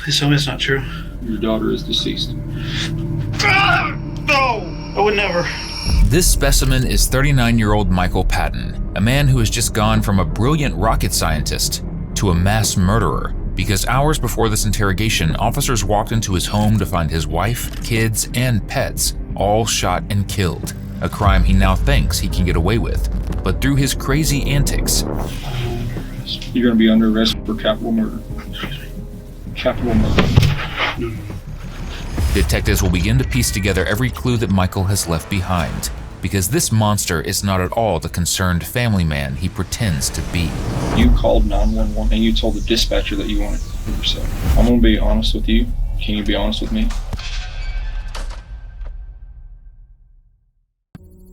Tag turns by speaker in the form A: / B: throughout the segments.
A: Please tell me it's not true.
B: Your daughter is deceased.
A: No! I would never.
C: This specimen is 39-year-old Michael Patton, a man who has just gone from a brilliant rocket scientist to a mass murderer, because hours before this interrogation, officers walked into his home to find his wife, kids, and pets all shot and killed, a crime he now thinks he can get away with. But through his crazy antics,
B: you're going to be under arrest for capital murder. Capital murder.
A: No.
C: Detectives will begin to piece together every clue that Michael has left behind, because this monster is not at all the concerned family man he pretends to be.
B: You called 911 and you told the dispatcher that you wanted to kill yourself. I'm going to be honest with you. Can you be honest with me?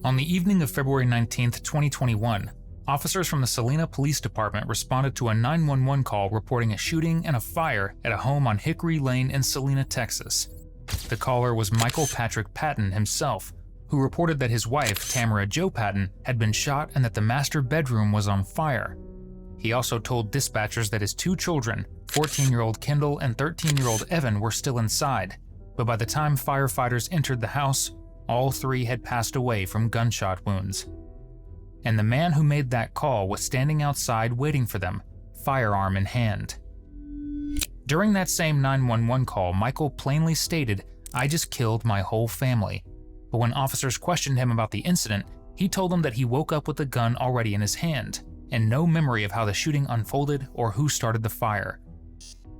C: On the evening of February 19th, 2021, officers from the Salina Police Department responded to a 911 call reporting a shooting and a fire at a home on Hickory Lane in Salina, Texas. The caller was Michael Patrick Patton himself, who reported that his wife, Tamara Jo Patton, had been shot and that the master bedroom was on fire. He also told dispatchers that his two children, 14-year-old Kendall and 13-year-old Evan, were still inside, but by the time firefighters entered the house, all three had passed away from gunshot wounds. And the man who made that call was standing outside waiting for them, firearm in hand. During that same 911 call, Michael plainly stated, "I just killed my whole family." But when officers questioned him about the incident, he told them that he woke up with the gun already in his hand, and no memory of how the shooting unfolded or who started the fire.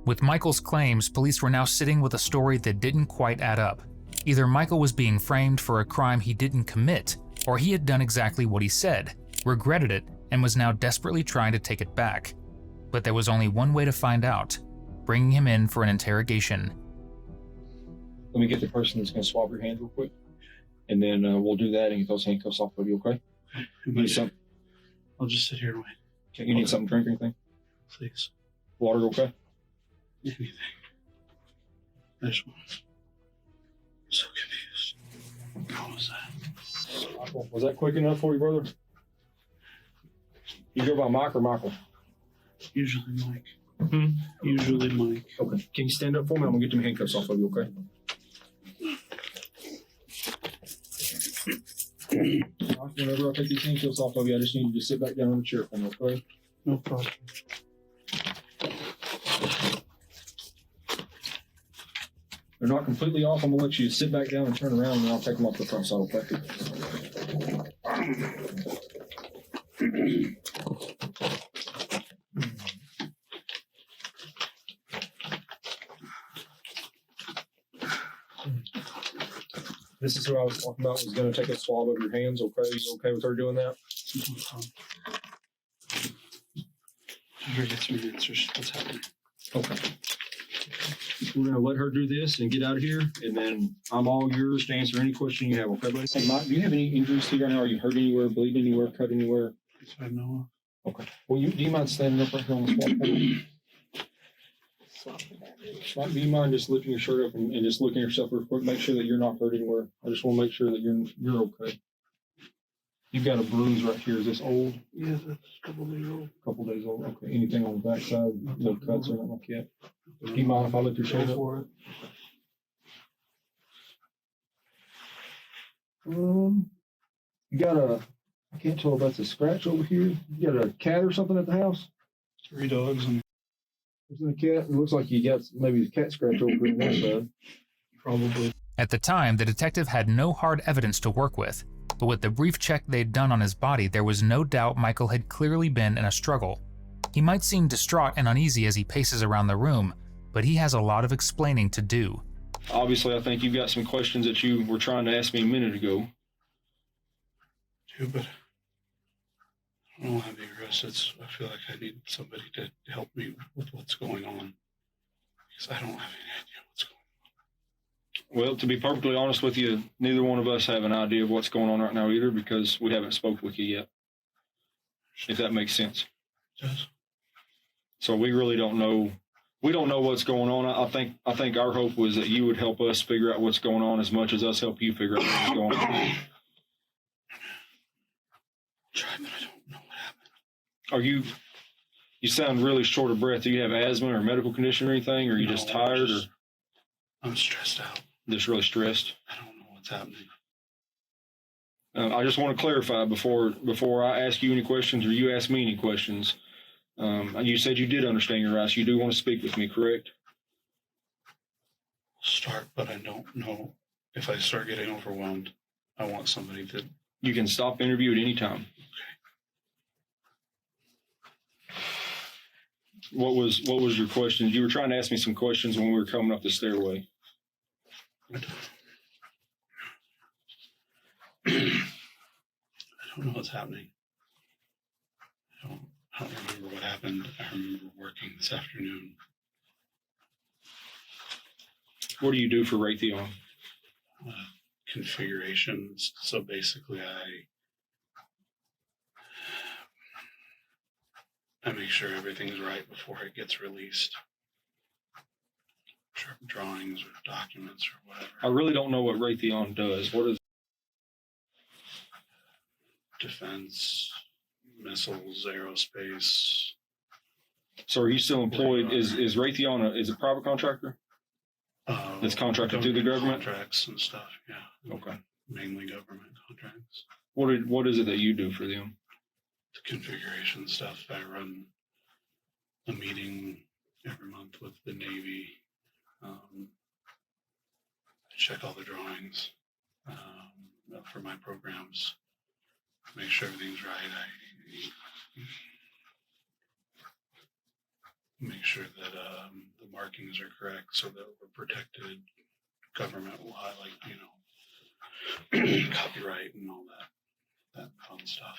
C: With Michael's claims, police were now sitting with a story that didn't quite add up. Either Michael was being framed for a crime he didn't commit, or he had done exactly what he said, regretted it, and was now desperately trying to take it back. But there was only one way to find out: bringing him in for an interrogation.
B: Let me get the person that's going to swab your hands real quick, and then we'll do that and get those handcuffs off of you, okay? You need something?
A: I'll just sit here and wait.
B: Okay, you need something to drink or anything?
A: Please.
B: Water, okay?
A: Anything. I just want. I'm so confused. How was that?
B: Michael, was that quick enough for you, brother? You go by Mike or Michael?
A: Usually Mike. Usually Mike.
B: Okay. Can you stand up for me? I'm going to get them handcuffs off of you, okay? Whenever I take these handcuffs off of you, I just need you to sit back down on the chair for me, okay?
A: No problem.
B: They're not completely off. I'm going to let you sit back down and turn around, and then I'll take them off the front side, okay? This is who I was talking about. Was going to take a swab of your hands, okay? You okay with her doing that?
A: Never gets me answers. What's happening?
B: Okay. We're going to let her do this and get out of here, and then I'm all yours to answer any question you have, okay, buddy? Hey, Mike, do you have any injuries to you right now? Are you hurt anywhere, bleed anywhere, cut anywhere?
A: Yes, I know.
B: Okay. Well, do you mind standing up right here on the swab? Mike, do you mind just lifting your shirt up and just looking at yourself real quick? Make sure that you're not hurt anywhere. I just want to make sure that you're okay. You've got a bruise right here. Is this old?
A: Yeah, that's a couple days old.
B: Couple days old. Okay. Anything on the backside? No cuts or nothing like that? Do you mind if I lift your shirt up?
A: For it.
B: You got I can't tell if that's a scratch over here. You got a cat or something at the house?
A: 3 dogs and
B: Isn't a cat? It looks like you got maybe a cat scratch over in one side.
A: probably.
C: At the time, the detective had no hard evidence to work with, but with the brief check they'd done on his body, there was no doubt Michael had clearly been in a struggle. He might seem distraught and uneasy as he paces around the room, but he has a lot of explaining to do.
B: Obviously, I think you've got some questions that you were trying to ask me a minute ago.
A: Too, but I don't have the arrest. I feel like I need somebody to help me with what's going on, because I don't have any idea what's going on.
B: Well, to be perfectly honest with you, neither one of us have an idea of what's going on right now either, because we haven't spoke with you yet, if that makes sense.
A: Yes.
B: So we really don't know. We don't know what's going on. I think our hope was that you would help us figure out what's going on as much as us help you figure out what's going on.
A: Try, but I don't know what happened.
B: Are you You sound really short of breath. Do you have asthma or medical condition or anything? Or are you
A: No,
B: just tired
A: I'm stressed out.
B: or just really stressed?
A: I don't know what's happening.
B: I just want to clarify before I ask you any questions or you ask me any questions. You said you did understand your rights. You do want to speak with me, correct?
A: Start, but I don't know if I start getting overwhelmed. I want somebody to.
B: You can stop the interview at any time. What was your question? You were trying to ask me some questions when we were coming up the stairway.
A: I don't know what's happening. I don't remember what happened. I remember working this afternoon.
B: What do you do for Raytheon?
A: Configurations. So basically, I make sure everything's right before it gets released. Sure, drawings or documents or whatever.
B: I really don't know what Raytheon does. What is
A: Defense, missiles, aerospace.
B: So are you still employed? Is Raytheon is a private contractor? That's contracted through the government?
A: Contracts and stuff, yeah.
B: Okay.
A: Mainly government contracts.
B: What is it that you do for them?
A: The configuration stuff. I run a meeting every month with the Navy. I check all the drawings for my programs. Make sure everything's right. I make sure that the markings are correct so that we're protected government-wide, copyright and all that fun stuff.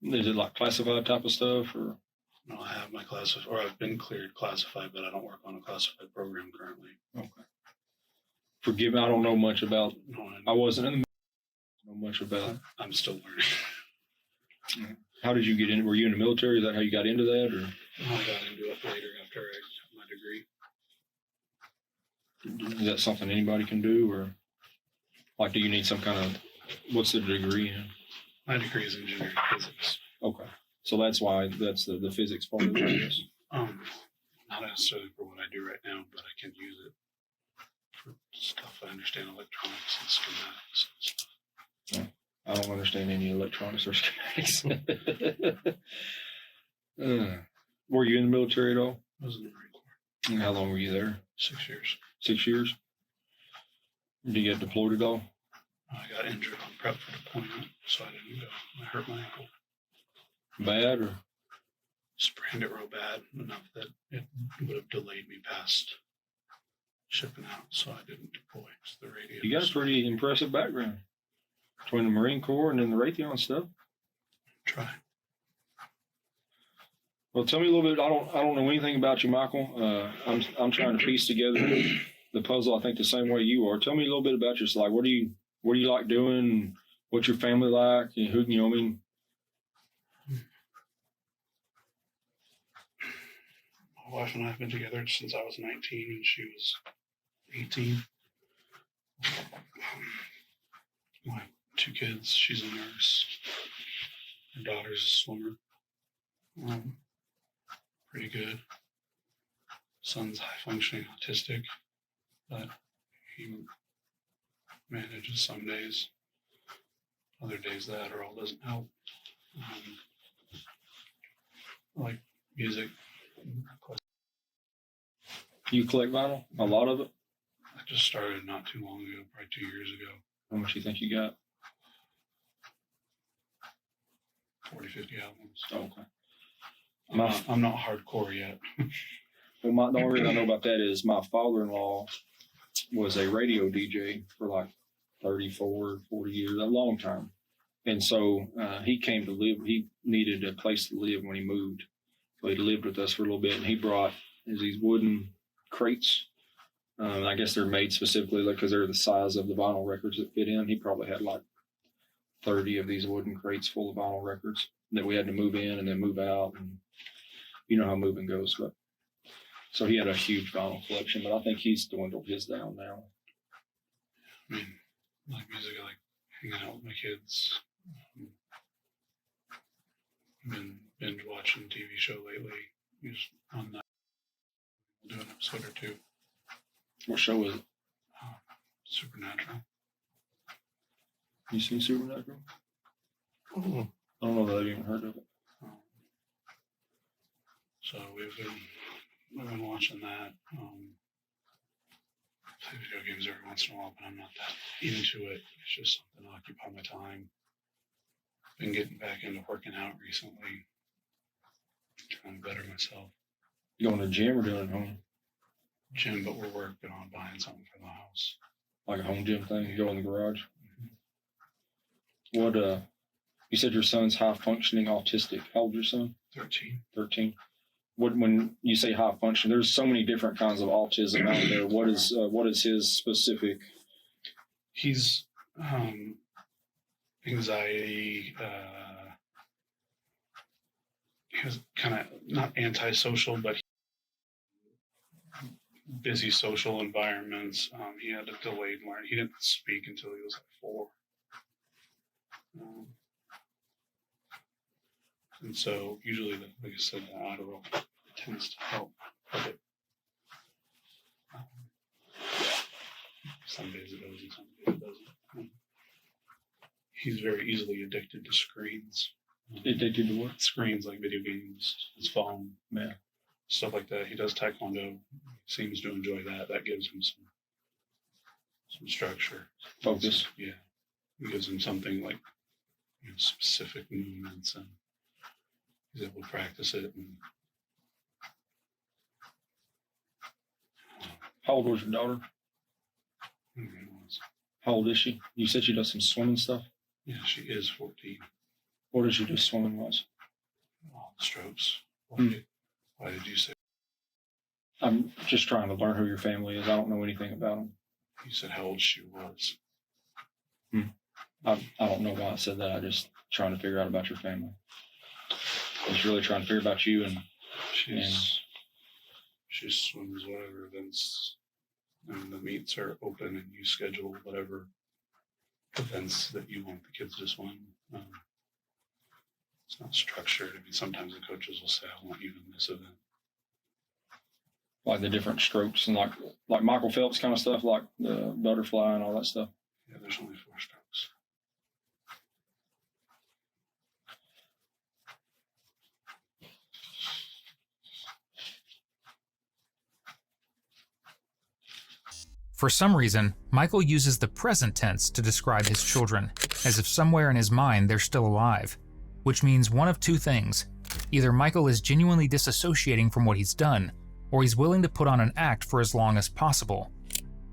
B: Is it like classified type of stuff or?
A: No, I have my classified, or I've been cleared classified, but I don't work on a classified program currently.
B: Okay. Forgive me, I don't know much about.
A: No,
B: I wasn't in the. Know much about.
A: I'm still learning.
B: How did you get in? Were you in the military? Is that how you got into that, or?
A: I got into it later after I got my degree.
B: Is that something anybody can do, or like, do you need some kind of? What's the degree in?
A: My degree is engineering physics.
B: Okay, so that's why that's the physics part of it, I guess.
A: Not necessarily for what I do right now, but I can use it for stuff I understand, electronics and schematics and stuff.
B: I don't understand any electronics or schematics. Were you in the military at all?
A: I was in the Marine Corps.
B: And how long were you there?
A: 6 years.
B: 6 years. Did you get deployed at all?
A: I got injured on prep for deployment, so I didn't go. I hurt my ankle.
B: Bad or?
A: Sprained it real bad, enough that it would have delayed me past shipping out, so I didn't deploy. So the radio.
B: You got a pretty impressive background between the Marine Corps and then the Raytheon stuff.
A: Try.
B: Well, tell me a little bit. I don't know anything about you, Michael. I'm trying to piece together the puzzle. I think the same way you are. Tell me a little bit about yourself. Like, what do you like doing? What's your family like? And who, I mean.
A: My wife and I have been together since I was 19 and she was 18. My 2 kids, she's a nurse. Her daughter's a swimmer. Pretty good. Son's high functioning autistic, but he manages some days. Other days that or all doesn't help. I like music.
B: You collect vinyl? A lot of it?
A: I just started not too long ago, probably 2 years ago.
B: How much do you think you got?
A: 40, 50 albums.
B: Oh, okay.
A: I'm not hardcore yet.
B: Well, the only reason I know about that is my father-in-law was a radio DJ for like 34, 40 years, a long time. And so he came to live. He needed a place to live when he moved. So he lived with us for a little bit, and he brought these wooden crates. I guess they're made specifically because they're the size of the vinyl records that fit in. He probably had like 30 of these wooden crates full of vinyl records that we had to move in and then move out. And you know how moving goes. But so he had a huge vinyl collection, but I think he's dwindled his down now.
A: I mean, I like music, I like hanging out with my kids. I've been binge watching TV show lately. He's on that. We'll do an episode or two.
B: What show is it?
A: Supernatural.
B: You seen Supernatural?
A: Oh.
B: I don't know that I've even heard of it.
A: So we've been watching that. Play video games every once in a while, but I'm not that into it. It's just something to occupy my time. Been getting back into working out recently. Trying to better myself.
B: You going to the gym or doing it at home?
A: Gym, but we're working on buying something for the house.
B: Like a home gym thing? You go in the garage?
A: Mm-hmm.
B: What, you said your son's high functioning autistic. How old is your son?
A: 13.
B: 13. When you say high function, there's so many different kinds of autism out there. What is his specific?
A: He's anxiety. He was kind of not antisocial, but busy social environments. He had a delayed learning. He didn't speak until he was like 4. And so usually, like I said, the Adderall tends to help with it. Some days it does and some days it doesn't. He's very easily addicted to screens.
B: Addicted to what?
A: Screens like video games, his phone,
B: Yeah.
A: stuff like that. He does taekwondo. Seems to enjoy that. That gives him some structure.
B: Focus.
A: Yeah. It gives him something like specific movements, and he's able to practice it. And,
B: How old was your daughter? How old is she? You said she does some swimming stuff?
A: Yeah, she is 14.
B: What does she do swimming wise?
A: All the strokes. Why did you say?
B: I'm just trying to learn who your family is. I don't know anything about them.
A: You said how old she was.
B: I don't know why I said that. I just trying to figure out about your family. I was really trying to figure about you and
A: she swims whatever events, and the meets are open, and you schedule whatever events that you want the kids to swim. It's not structured. I mean, sometimes the coaches will say, "I want you in this event."
B: like the different strokes and like Michael Phelps kind of stuff, like the butterfly and all that stuff.
A: Yeah, there's only 4 strokes.
C: For some reason, Michael uses the present tense to describe his children, as if somewhere in his mind they're still alive, which means one of 2 things. Either Michael is genuinely disassociating from what he's done, or he's willing to put on an act for as long as possible.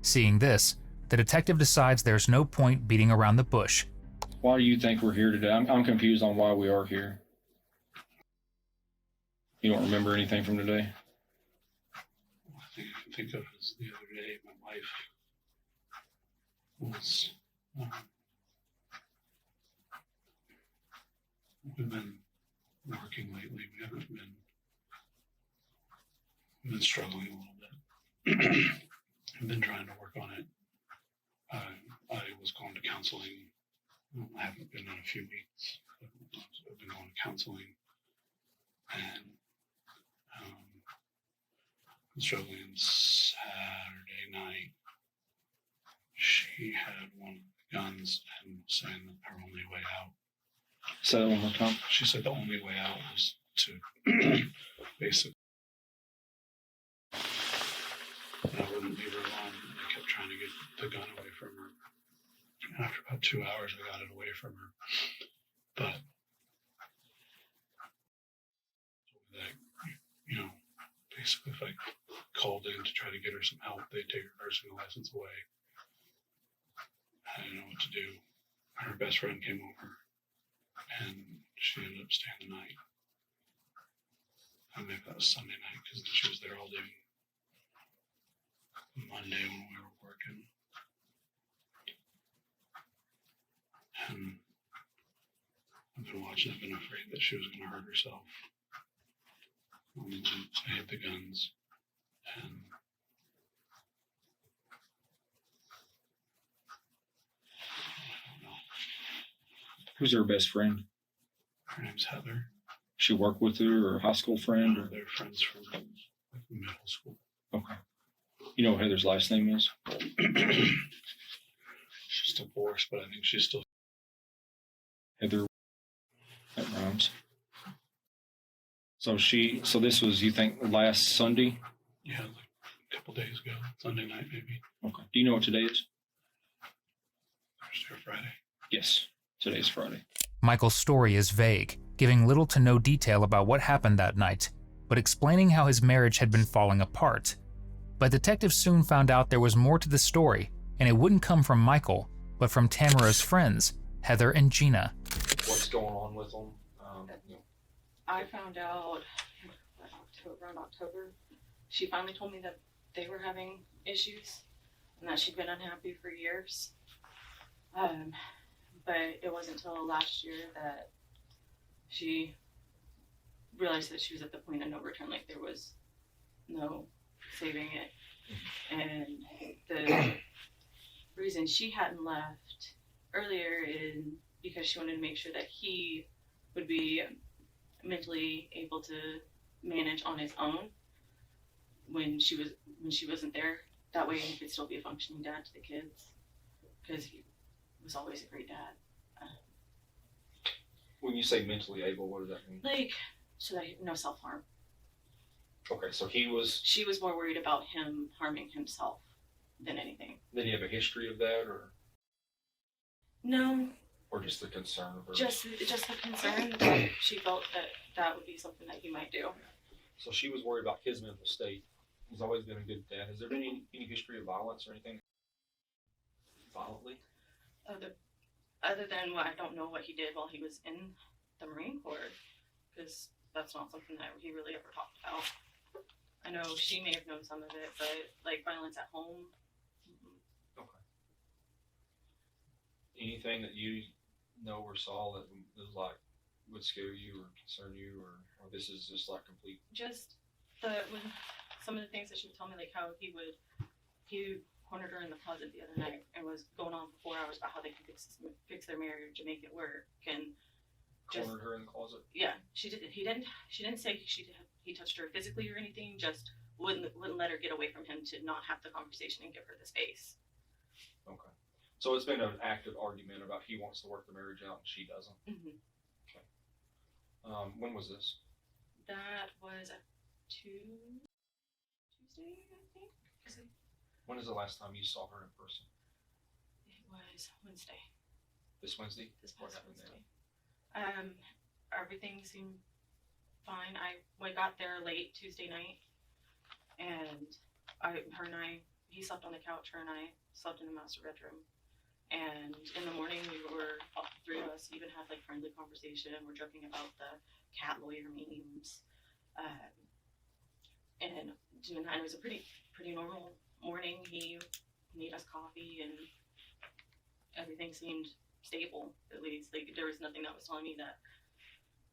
C: Seeing this, the detective decides there's no point beating around the bush.
B: Why do you think we're here today? I'm confused on why we are here. You don't remember anything from today?
A: All I can think of is the other day, my wife was, we've been working lately. We've been struggling a little bit. I've been trying to work on it. I was going to counseling. I haven't been in a few weeks. I've been going to counseling, and I'm struggling. Saturday night, she had one of the guns and was saying that her only way out.
B: Say that one more time.
A: She said the only way out was to basically. And I wouldn't leave her alone. I kept trying to get the gun away from her. And after about 2 hours, I got it away from her. But, basically, if I called in to try to get her some help, they'd take her nursing license away. I didn't know what to do. Her best friend came over, and she ended up staying the night. Maybe that was Sunday night, because she was there all day Monday when we were working. And I've been watching. I've been afraid that she was going to hurt herself. I hit the guns, and I don't know.
B: Who's her best friend?
A: Her name's Heather.
B: She worked with her or a high school friend? Or?
A: They're friends from like middle school.
B: Okay. You know what Heather's last name is?
A: She's divorced, but I think she's still.
B: Heather. That rhymes. So this was, you think, last Sunday?
A: Yeah, like a couple days ago, Sunday night maybe.
B: Okay. Do you know what today is?
A: Thursday or Friday.
B: Yes, today's Friday.
C: Michael's story is vague, giving little to no detail about what happened that night, but explaining how his marriage had been falling apart. But detectives soon found out there was more to the story, and it wouldn't come from Michael, but from Tamara's friends, Heather and Gina.
B: What's going on with them?
D: I found out around October. She finally told me that they were having issues and that she'd been unhappy for years. But it wasn't until last year that she realized that she was at the point of no return, like there was no saving it. And the reason she hadn't left earlier is because she wanted to make sure that he would be mentally able to manage on his own when she wasn't there. That way he could still be a functioning dad to the kids, because he was always a great dad.
B: When you say mentally able, what does that mean?
D: Like, so that no self-harm.
B: Okay, so he was.
D: She was more worried about him harming himself than anything.
B: Did he have a history of that, or?
D: No.
B: Or just the concern of her?
D: Just the concern that she felt that would be something that he might do.
B: So she was worried about his mental state. He's always been a good dad. Has there been any history of violence or anything? Violently?
D: Other than what, I don't know what he did while he was in the Marine Corps, because that's not something that he really ever talked about. I know she may have known some of it, but like violence at home.
B: Okay. Anything that you know or saw that was like would scare you or concern you, or this is just like complete?
D: Just when some of the things that she would tell me, like how he cornered her in the closet the other night and was going on for 4 hours about how they could fix their marriage and make it work. And
B: cornered her in the closet?
D: Yeah, she did. She didn't say he touched her physically or anything. Just wouldn't let her get away from him to not have the conversation and give her the space.
B: Okay. So it's been an active argument about he wants to work the marriage out and she doesn't.
D: Mm-hmm.
B: Okay. When was this?
D: That was a Tuesday, I think.
B: When is the last time you saw her in person?
D: It was Wednesday.
B: This Wednesday?
D: This
B: What
D: past
B: happened
D: Wednesday. Everything seemed fine. I got there late Tuesday night, and he slept on the couch. Her and I slept in the master bedroom. And in the morning, all three of us even had like friendly conversation. We're joking about the cat lawyer memes. And it was a pretty normal morning. He made us coffee and everything seemed stable, at least. Like there was nothing that was telling me that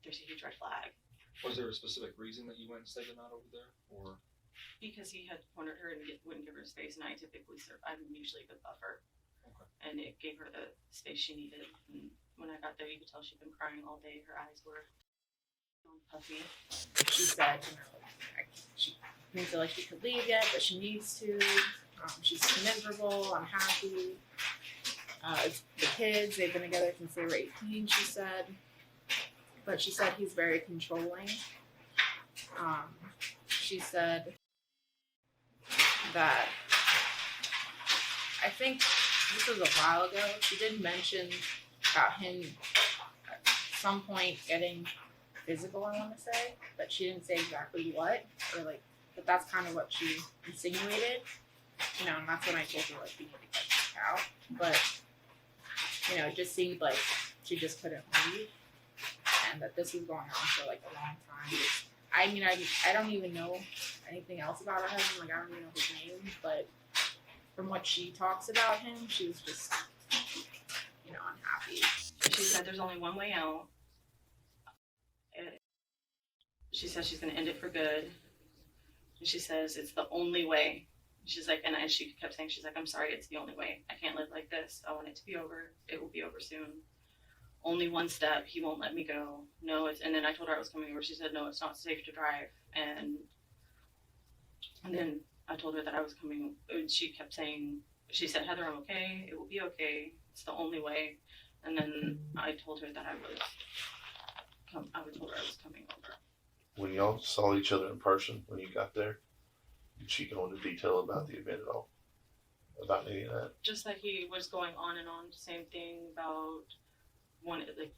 D: there's a huge red flag.
B: Was there a specific reason that you went and stayed the night over there, or?
D: Because he had cornered her and wouldn't give her space, and I'm usually a good buffer.
B: Okay.
D: And it gave her the space she needed. And when I got there, you could tell she'd been crying all day. Her eyes were puffy.
E: She said, she didn't feel like she could leave yet, but she needs to. She's miserable, unhappy. The kids, they've been together since they were 18, she said. But she said he's very controlling. She said that, I think this was a while ago, she did mention about him at some point getting physical, I want to say, but she didn't say exactly what, but that's kind of what she insinuated, and that's when I told her, we need to get this out, but, it just seemed like she just couldn't leave, and that this was going on for, a long time. I don't even know anything else about her husband, I don't even know his name, but from what she talks about him, she was just, unhappy.
D: She said there's only one way out. She says she's going to end it for good. And she says it's the only way. She's like, and as she kept saying, she's like, I'm sorry, it's the only way. I can't live like this. I want it to be over. It will be over soon. only one step. He won't let me go. No, it's, and then I told her I was coming over. She said, no, it's not safe to drive. And then I told her that I was coming. And she kept saying, she said, Heather, I'm okay. It will be okay. It's the only way. And then I told her that I told her I was coming over.
F: When y'all saw each other in person, when you got there, did she go into detail about the event at all? About any of that?
D: Just that he was going on and on, same thing about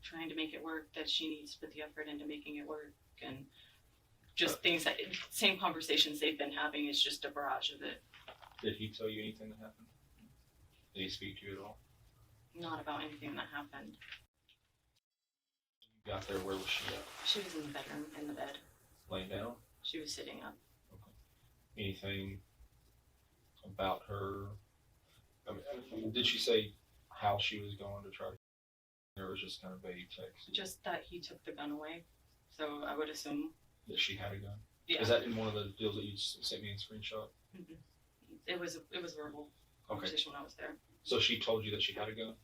D: trying to make it work, that she needs to put the effort into making it work, and just things that, same conversations they've been having, is just a barrage of it.
B: Did he tell you anything that happened? Did he speak to you at all?
D: Not about anything that happened.
B: You got there, where was she at?
D: She was in the bedroom, in the bed.
B: Laying down?
D: She was sitting up.
B: Okay. Anything about her? I mean, did she say how she was going to try to? Or was just kind of vague text?
D: Just that he took the gun away. So I would assume.
B: That she had a gun?
D: Yeah.
B: Is that in one of the deals that you sent me in screenshot?
D: Mm-hmm. It was verbal conversation when I was there.
B: So she told you that she had a gun?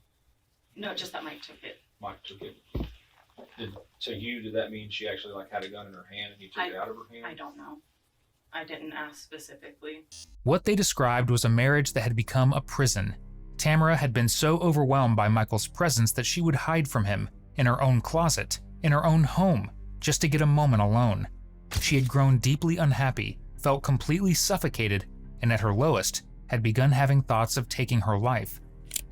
D: No, just that Mike took it.
B: Mike took it. Did that mean she actually had a gun in her hand and he took it out of her hand?
D: I don't know. I didn't ask specifically.
C: What they described was a marriage that had become a prison. Tamara had been so overwhelmed by Michael's presence that she would hide from him, in her own closet, in her own home, just to get a moment alone. She had grown deeply unhappy, felt completely suffocated, and at her lowest, had begun having thoughts of taking her life.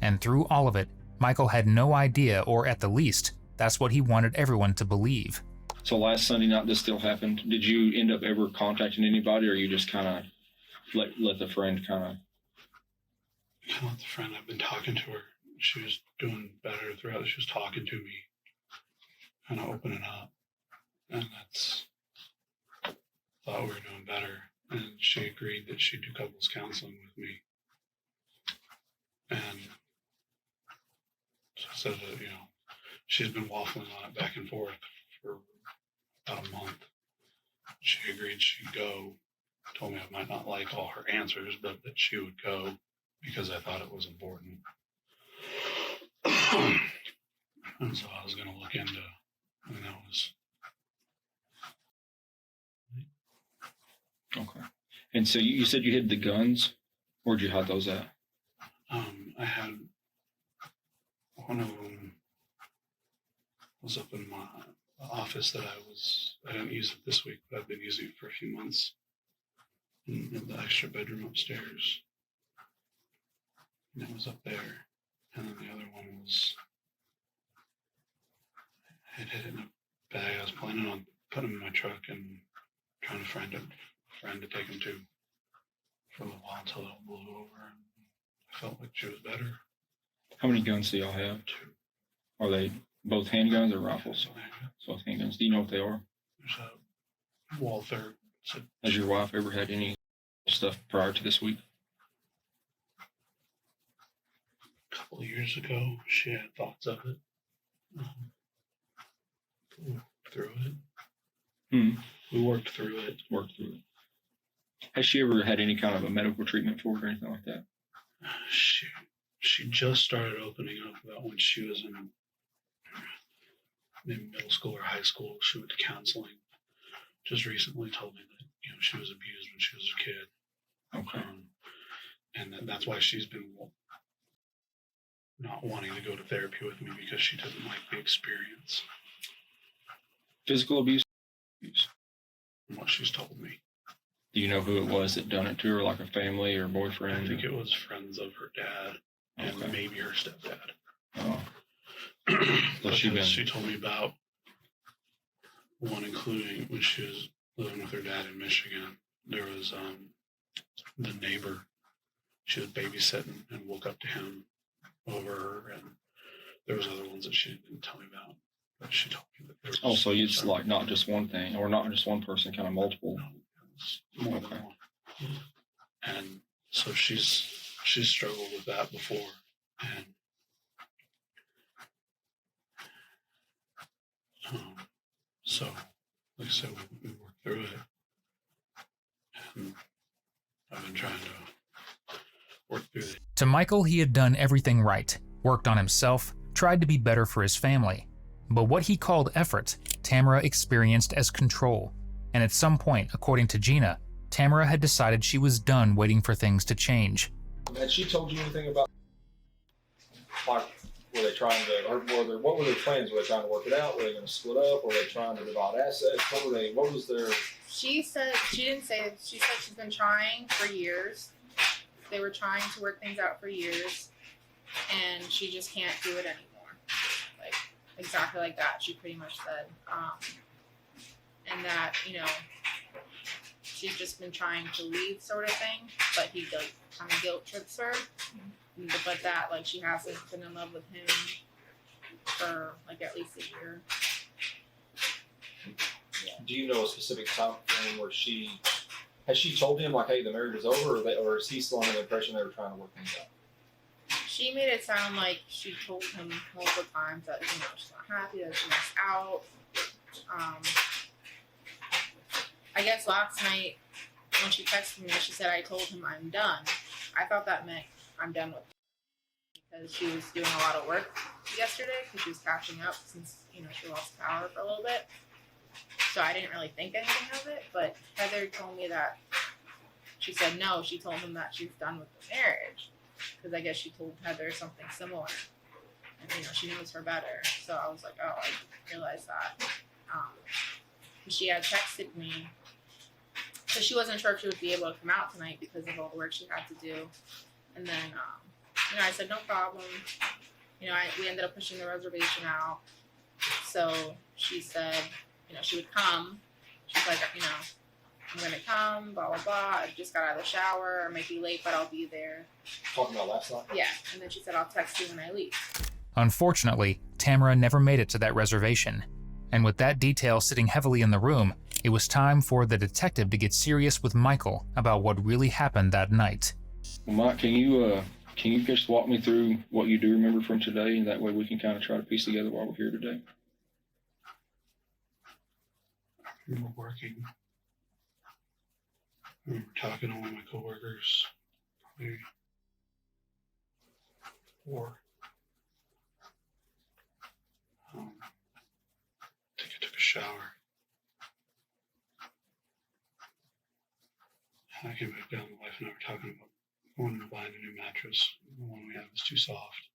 C: And through all of it, Michael had no idea, or at the least, that's what he wanted everyone to believe.
B: So last Sunday night this still happened. Did you end up ever contacting anybody, or you just kind of let the friend kind of?
A: With the friend, I've been talking to her. She was doing better throughout. She was talking to me, kind of opening up, and thought we were doing better. And she agreed that she'd do couples counseling with me. And so I said that, she's been waffling on it back and forth for about a month. She agreed she'd go. Told me I might not like all her answers, but that she would go because I thought it was important. And so I was going to look into, and that was.
B: Okay. And so you said you hid the guns? Where'd you hide those at?
A: I had one of them was up in my office that I didn't use it this week, but I've been using it for a few months in the extra bedroom upstairs. And it was up there. And then the other one was, I had it in a bag. I was planning on putting them in my truck and trying to find a friend to take them to for a little while until it blew over. And I felt like she was better.
B: How many guns do y'all have?
A: 2.
B: Are they both handguns or rifles?
A: So
B: Both handguns. Do you know what they are?
A: there's a Walther.
B: Has your wife ever had any stuff prior to this week?
A: A couple of years ago, she had thoughts of it. We worked through it. We worked through it.
B: Worked through it. Has she ever had any kind of a medical treatment for it or anything like that?
A: She just started opening up about when she was in maybe middle school or high school. She went to counseling. Just recently told me that she was abused when she was a kid.
B: Okay.
A: And that's why she's been not wanting to go to therapy with me, because she doesn't like the experience.
B: Physical abuse?
A: From what she's told me.
B: Do you know who it was that done it to her, like a family or boyfriend?
A: I think it was friends of her dad and maybe her stepdad.
B: Oh. So
A: she told me about one, including when she was living with her dad in Michigan. There was the neighbor. She was babysitting and woke up to him over her, and there was other ones that she didn't tell me about. But she told me that there was.
B: Oh, so it's like not just one thing, or not just one person, kind of multiple.
A: No, it was more than one. And so she's struggled with that before, and so like I said, we worked through it, and I've been trying to work through it.
C: To Michael, he had done everything right, worked on himself, tried to be better for his family. But what he called effort, Tamara experienced as control. And at some point, according to Gina, Tamara had decided she was done waiting for things to change.
B: Had she told you anything about, like, were they trying to, or what were their plans? Were they trying to work it out? Were they going to split up? Were they trying to divide assets? What was their...
E: She said, she didn't say it. She said she's been trying for years. They were trying to work things out for years, and she just can't do it anymore. Like, exactly like that, she pretty much said. And that, you know, she's just been trying to leave, sort of thing, but he like kind of guilt trips her. But that, like, she hasn't been in love with him for like at least a year.
B: Do you know a specific time frame where has she told him, like, hey, the marriage is over, or is he still under the impression they were trying to work things out?
E: She made it sound like she told him multiple times that, you know, she's not happy, that she missed out. I guess last night when she texted me, she said, I told him I'm done. I thought that meant I'm done with him, because she was doing a lot of work yesterday because she was catching up since, you know, she lost power for a little bit. So I didn't really think anything of it, but Heather told me that she said no, she told him that she's done with the marriage, because I guess she told Heather something similar, and, you know, she knows her better. So I was like, oh, I realized that. She had texted me, so she wasn't sure if she would be able to come out tonight because of all the work she had to do. And then, you know, I said, no problem. You know, we ended up pushing the reservation out. So she said, you know, she would come. She's like, you know, I'm going to come, blah, blah, blah. I just got out of the shower. I might be late, but I'll be there.
B: Talking about last night?
E: Yeah. And then she said, I'll text you when I leave.
C: Unfortunately, Tamara never made it to that reservation. And with that detail sitting heavily in the room, it was time for the detective to get serious with Michael about what really happened that night.
B: Well, Mike, can you just walk me through what you do remember from today, and that way we can kind of try to piece together why we're here today?
A: We were working. We were talking to one of my coworkers. Probably 4. I think I took a shower. I came back down. My wife and I were talking about wanting to buy a new mattress. The one we have is too soft.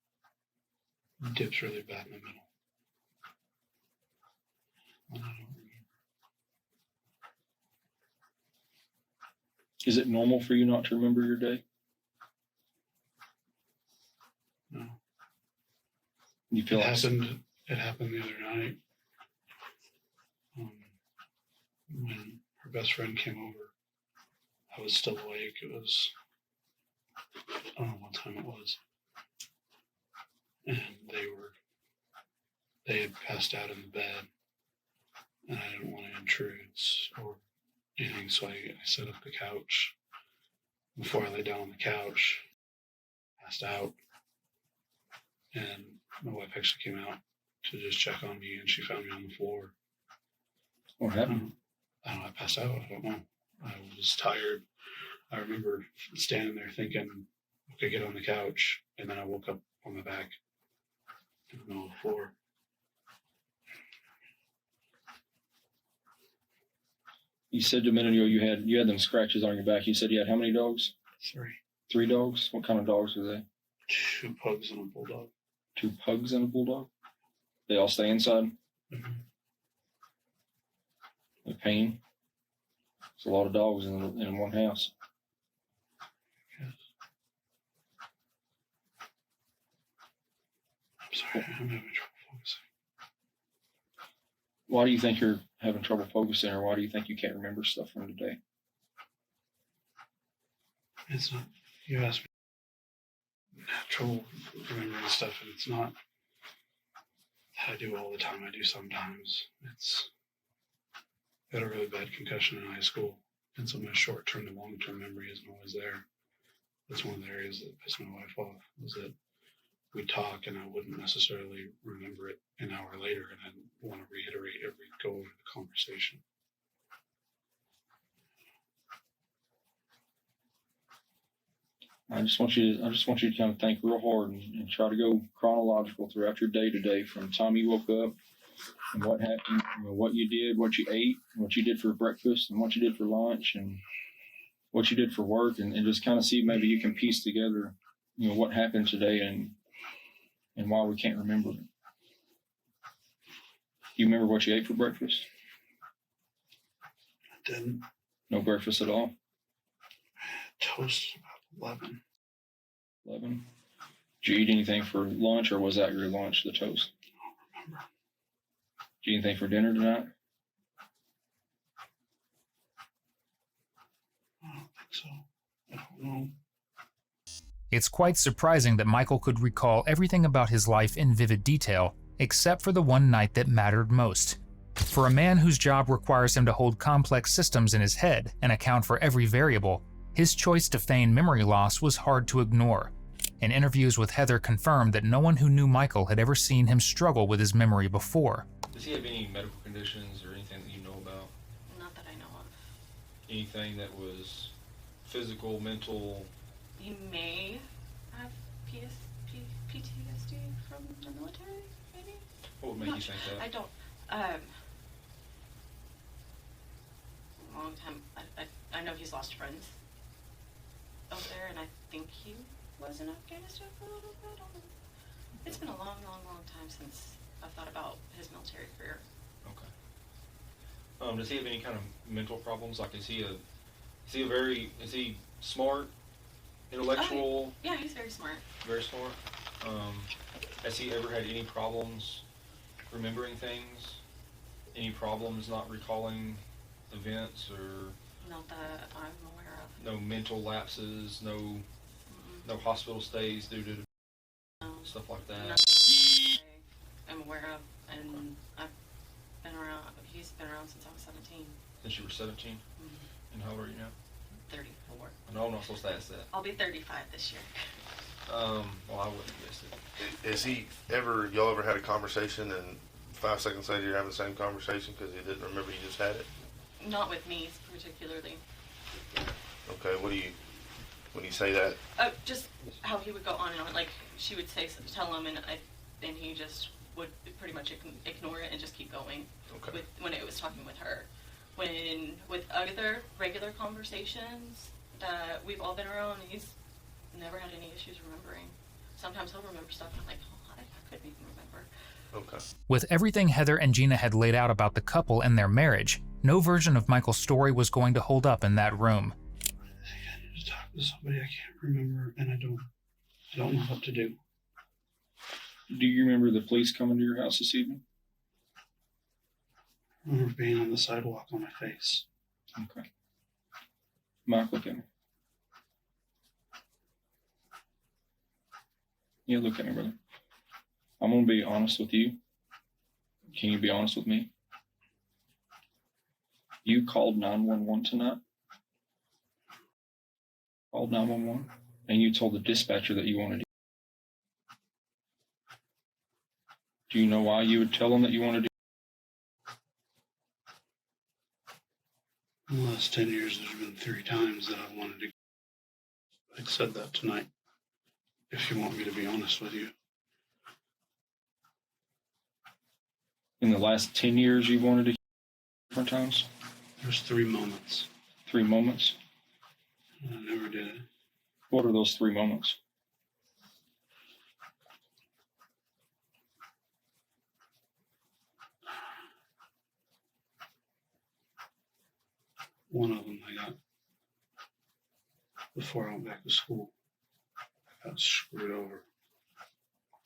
A: It dips really bad in the middle. And I don't remember.
B: Is it normal for you not to remember your day?
A: No.
B: You feel
A: It
B: like
A: happened the other night. When her best friend came over, I was still awake. It was, I don't know what time it was. And they had passed out in the bed, and I didn't want to intrude or anything, so I set up the couch. Before I lay down on the couch, passed out, and my wife actually came out to just check on me, and she found me on the floor.
B: what happened?
A: I don't know, I passed out. I don't know. I was tired. I remember standing there thinking, okay, get on the couch. And then I woke up on my back in the middle of the floor.
B: You said a minute ago you had them scratches on your back. You said you had how many dogs?
A: 3.
B: 3 dogs? What kind of dogs are they?
A: 2 pugs and a bulldog.
B: 2 pugs and a bulldog? They all stay inside?
A: Mm-hmm.
B: The pain? It's a lot of dogs in one house.
A: Yes. I'm sorry, I'm having trouble focusing.
B: Why do you think you're having trouble focusing, or why do you think you can't remember stuff from today?
A: It's not, you asked me, I have trouble remembering stuff, and it's not that I do all the time. I do sometimes. I had a really bad concussion in high school, and so my short-term to long-term memory isn't always there. That's one of the areas that pissed my wife off, was that we'd talk and I wouldn't necessarily remember it an hour later, and I'd want to reiterate it, go over the conversation.
B: I just want you to kind of think real hard and try to go chronological throughout your day today, from the time you woke up and what happened, what you did, what you ate, what you did for breakfast, and what you did for lunch, and what you did for work, and just kind of see if maybe you can piece together, what happened today and why we can't remember it. You remember what you ate for breakfast?
A: I didn't.
B: No breakfast at all?
A: Toast about 11.
B: 11? Did you eat anything for lunch, or was that your lunch, the toast?
A: I don't remember.
B: Did you eat anything for dinner tonight?
A: I don't think so. I don't know.
C: It's quite surprising that Michael could recall everything about his life in vivid detail, except for the one night that mattered most. For a man whose job requires him to hold complex systems in his head and account for every variable, his choice to feign memory loss was hard to ignore. And interviews with Heather confirmed that no one who knew Michael had ever seen him struggle with his memory before.
B: Does he have any medical conditions or anything that you know about?
D: Not that I know of.
B: Anything that was physical, mental?
D: He may have PTSD from the military, maybe?
B: What would make you think that?
D: I don't. Long time. I know he's lost friends out there, and I think he was in Afghanistan for a little bit. It's been a long time since I've thought about his military career.
B: Okay. Does he have any kind of mental problems? Like, is he smart, intellectual?
D: Yeah, he's very smart.
B: Very smart. Has he ever had any problems remembering things? Any problems not recalling events, or
D: Not that I'm aware of.
B: no mental lapses, no hospital stays due to
D: No.
B: stuff like that?
D: No. I'm aware of, and I've been around. He's been around since I was 17.
B: Since you were 17?
D: Mm-hmm.
B: And how old are you now?
D: 34.
B: No, I'm not supposed to ask that.
D: I'll be 35 this year.
B: Well, I wouldn't have guessed it.
F: Is y'all ever had a conversation and 5 seconds later you're having the same conversation because you didn't remember you just had it?
D: Not with me particularly.
F: Okay, when you say that?
D: Just how he would go on and on. Like, she would tell him, and he just would pretty much ignore it and just keep going.
F: Okay.
D: When it was talking with her. With other regular conversations that we've all been around, he's never had any issues remembering. Sometimes he'll remember stuff, and I'm like, oh, I couldn't even remember.
F: Okay.
C: With everything Heather and Gina had laid out about the couple and their marriage, no version of Michael's story was going to hold up in that room.
A: I need to talk to somebody. I can't remember, and I don't know what to do.
B: Do you remember the police coming to your house this evening?
A: I remember being on the sidewalk on my face.
B: Okay. Mike, look at me. Yeah, look at me, brother. I'm going to be honest with you. Can you be honest with me? You called 911 tonight? Called 911? And you told the dispatcher that you wanted to. Do you know why you would tell them that you wanted to?
A: In the last 10 years, there's been 3 times that I wanted to. I said that tonight. If you want me to be honest with you.
B: In the last 10 years, you wanted to different times?
A: There's 3 moments.
B: 3 moments?
A: And I never did it.
B: What are those 3 moments?
A: One of them I got before I went back to school. I got screwed over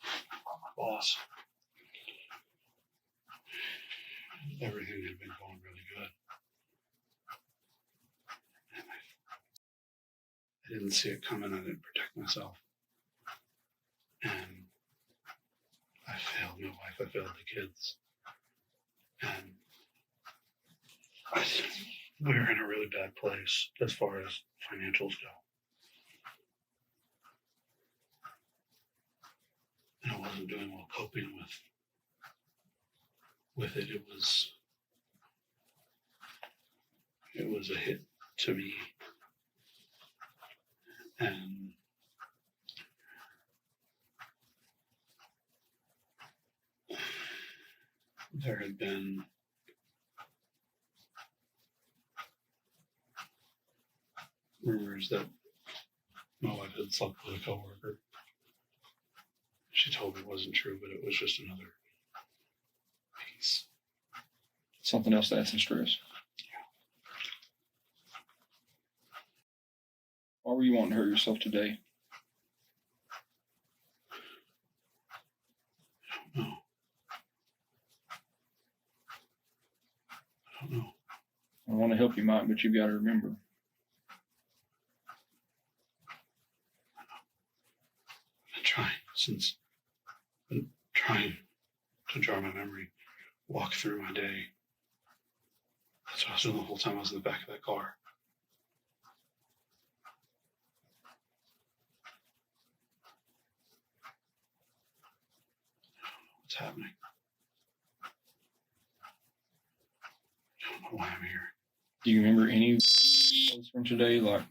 A: by my boss. Everything had been going really good. And I didn't see it coming. I didn't protect myself. And I failed my wife. I failed the kids. And we were in a really bad place as far as financials go. And I wasn't doing well coping with it. It was a hit to me. And there had been rumors that my wife had slept with a coworker. She told me it wasn't true, but it was just another piece.
B: Something else to add some stress. Why were you wanting to hurt yourself today?
A: I don't know.
B: I want to help you, Mike, but you've got to remember.
A: Been trying to jar my memory, walk through my day. That's what I was doing the whole time I was in the back of that car. What's happening? I don't know why I'm here.
B: Do you remember any things from today, like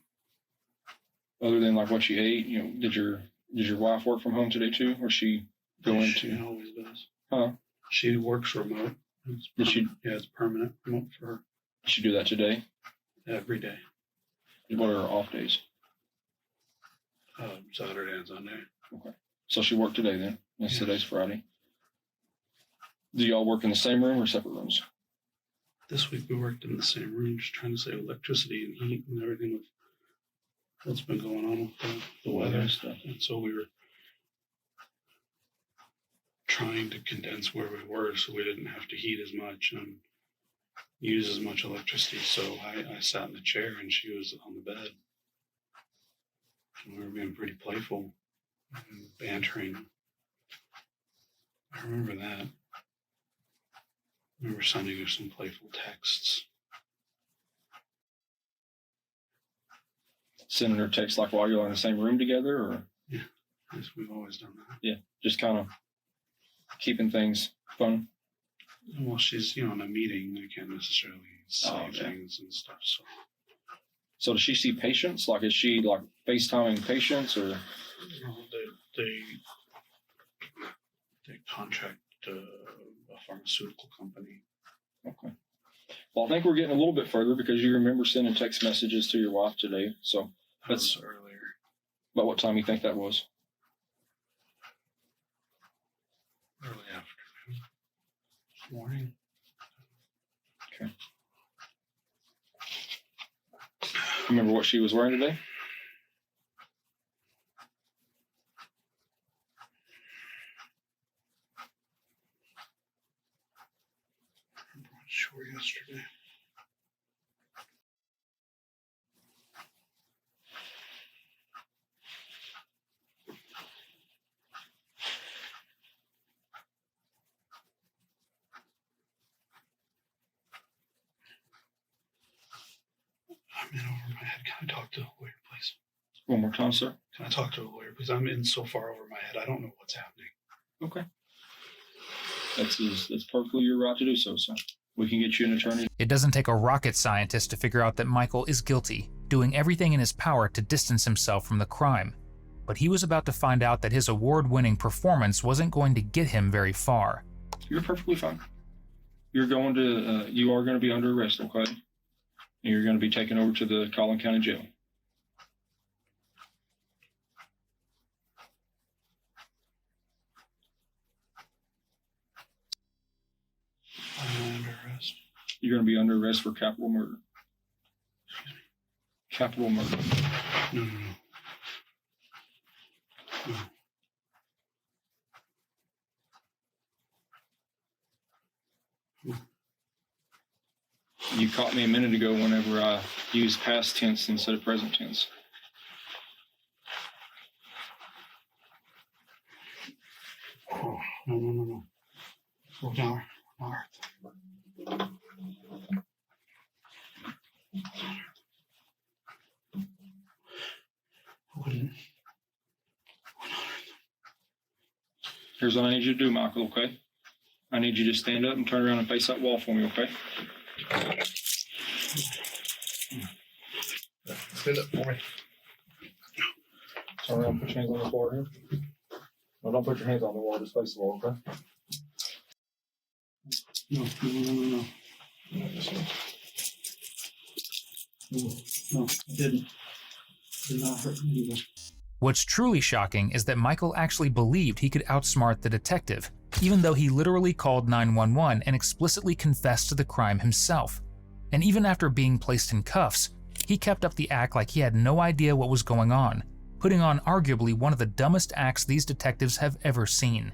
B: other than like what she ate? You know, did your wife work from home today too, or she go
A: She
B: into?
A: always does.
B: Huh?
A: She works remote.
B: Did she?
A: Yeah, it's permanent remote for her
B: Did she do that today?
A: every day.
B: What are her off days?
A: Saturday and Sunday.
B: So she worked today then. Yes,
A: Yes.
B: Today's Friday. Do y'all work in the same room or separate rooms?
A: This week we worked in the same room, just trying to save electricity and heat and everything with what's been going on with the weather and stuff. And so we were trying to condense where we were so we didn't have to heat as much and use as much electricity. So I sat in the chair and she was on the bed. And we were being pretty playful and bantering. I remember that. I remember sending her some playful texts.
B: Sending her text like while you're in the same room together, or
A: Yes, we've always done that.
B: just kind of keeping things fun?
A: Well, she's, in a meeting, I can't necessarily say
B: okay.
A: things and stuff. So
B: So does she see patients? Like, is she like FaceTiming patients, or?
A: they contract a pharmaceutical company.
B: Okay. Well, I think we're getting a little bit further because you remember sending text messages to your wife today. So
A: That was earlier.
B: about what time you think that was?
A: Early afternoon. Morning.
B: Okay. Remember what she was wearing today?
A: I'm not sure yesterday. I'm in over my head. Can I talk to a lawyer, please?
B: One more time, sir.
A: Can I talk to a lawyer, please? I'm in so far over my head. I don't know what's happening.
B: Okay. That's perfectly your right to do so, sir. We can get you an attorney.
C: It doesn't take a rocket scientist to figure out that Michael is guilty, doing everything in his power to distance himself from the crime. But he was about to find out that his award-winning performance wasn't going to get him very far.
B: You're perfectly fine. You are going to be under arrest, okay? And you're going to be taken over to the Collin County Jail.
A: I'm under arrest.
B: You're going to be under arrest for capital murder. Capital murder.
A: No.
B: You caught me a minute ago whenever I used past tense instead of present tense.
A: Oh, no. We're not wouldn't.
B: Here's what I need you to do, Michael, okay? I need you to stand up and turn around and face that wall for me, okay?
F: Stand up for me.
B: Turn around, put your hands on the floor here. No, don't put your hands on the wall, just face the wall, okay?
A: No, no, no, no, no. No, I didn't. Did not hurt anybody.
C: What's truly shocking is that Michael actually believed he could outsmart the detective, even though he literally called 911 and explicitly confessed to the crime himself. And even after being placed in cuffs, he kept up the act like he had no idea what was going on, putting on arguably one of the dumbest acts these detectives have ever seen.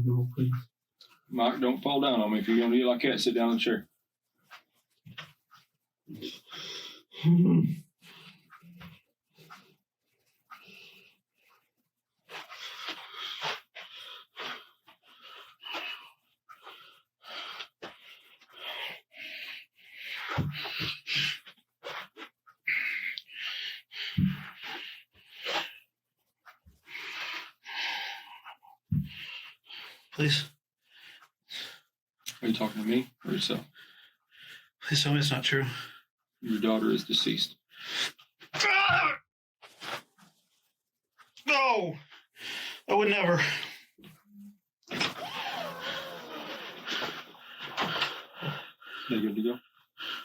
A: No, please.
B: Mike, don't fall down on me. If you're gonna do like that, sit down in the chair.
A: Please.
B: Are you talking to me or yourself?
A: Please tell me it's not true.
B: Your daughter is deceased.
A: No! I would never.
B: You good to go?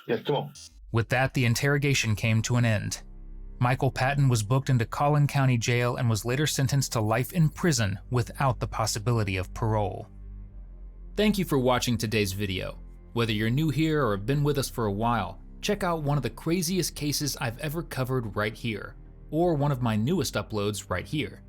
F: Yeah, come on.
C: With that, the interrogation came to an end. Michael Patton was booked into Collin County Jail and was later sentenced to life in prison without the possibility of parole. Thank you for watching today's video. Whether you're new here or have been with us for a while, check out one of the craziest cases I've ever covered right here, or one of my newest uploads right here.